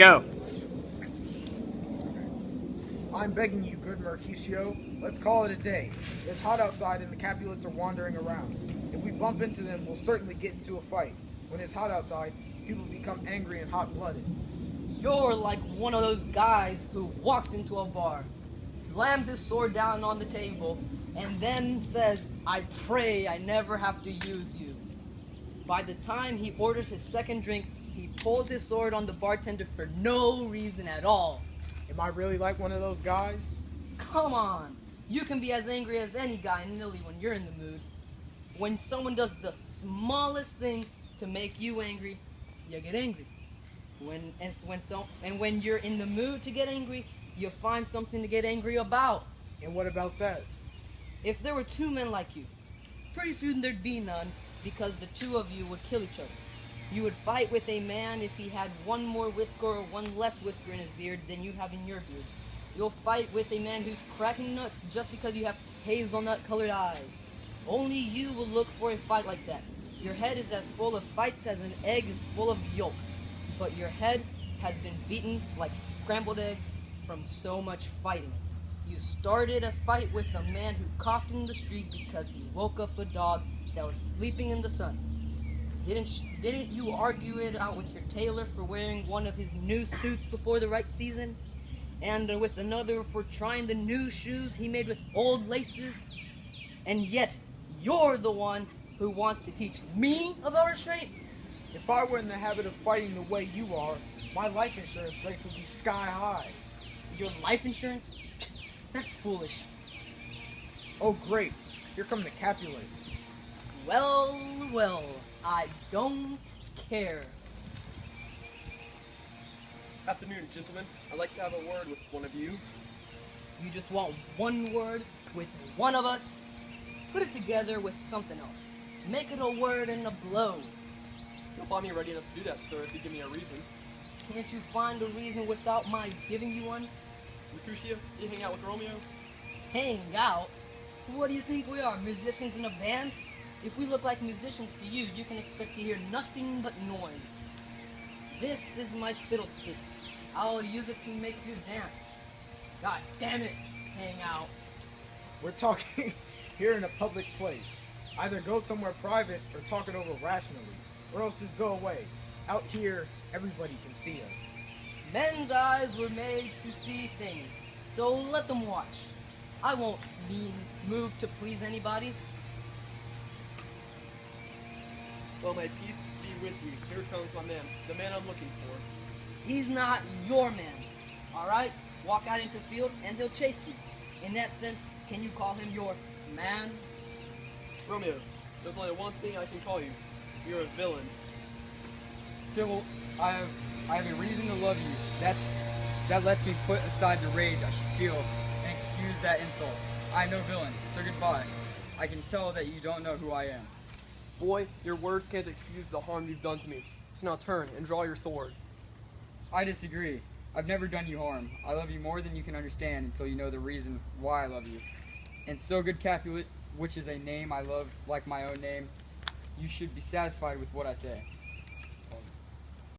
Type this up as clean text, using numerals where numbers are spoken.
go. I'm begging you, good Mercutio, let's call it a day. It's hot outside and the Capulets are wandering around. If we bump into them, we'll certainly get into a fight. When it's hot outside, people become angry and hot-blooded. You're like one of those guys who walks into a bar, slams his sword down on the table, and then says, "I pray I never have to use you." By the time he orders his second drink, he pulls his sword on the bartender for no reason at all. Am I really like one of those guys? Come on, you can be as angry as any guy in Italy when you're in the mood. When someone does the smallest thing to make you angry, you get angry. When you're in the mood to get angry, you find something to get angry about. And what about that? If there were two men like you, pretty soon there'd be none, because the two of you would kill each other. You would fight with a man if he had one more whisker or one less whisker in his beard than you have in your beard. You'll fight with a man who's cracking nuts just because you have hazelnut-colored eyes. Only you will look for a fight like that. Your head is as full of fights as an egg is full of yolk. But your head has been beaten like scrambled eggs from so much fighting. You started a fight with a man who coughed in the street because he woke up a dog that was sleeping in the sun. Didn't you argue it out with your tailor for wearing one of his new suits before the right season? And with another for trying the new shoes he made with old laces? And yet, you're the one who wants to teach me about restraint? If I were in the habit of fighting the way you are, my life insurance rates would be sky high. Your life insurance? That's foolish. Oh great, here come the Capulets. Well, well, I don't care. Afternoon, gentlemen. I'd like to have a word with one of you. You just want one word with one of us? Put it together with something else. Make it a word and a blow. You'll find me ready enough to do that, sir, if you give me a reason. Can't you find a reason without my giving you one? Mercutio, you hang out with Romeo? Hang out? What do you think we are, musicians in a band? If we look like musicians to you, you can expect to hear nothing but noise. This is my fiddlestick. I'll use it to make you dance. God damn it, hang out. We're talking here in a public place. Either go somewhere private or talk it over rationally, or else just go away. Out here, everybody can see us. Men's eyes were made to see things, so let them watch. I won't be moved to please anybody. Well, may peace be with you. Here comes my man, the man I'm looking for. He's not your man, alright? Walk out into the field and he'll chase you. In that sense, can you call him your man? Romeo, there's only one thing I can call you. You're a villain. Tybalt, I have a reason to love you. That lets me put aside the rage I should feel and excuse that insult. I am no villain, so goodbye. I can tell that you don't know who I am. Boy, your words can't excuse the harm you've done to me. So now turn and draw your sword. I disagree. I've never done you harm. I love you more than you can understand until you know the reason why I love you. And so, good Capulet, which is a name I love like my own name, you should be satisfied with what I say.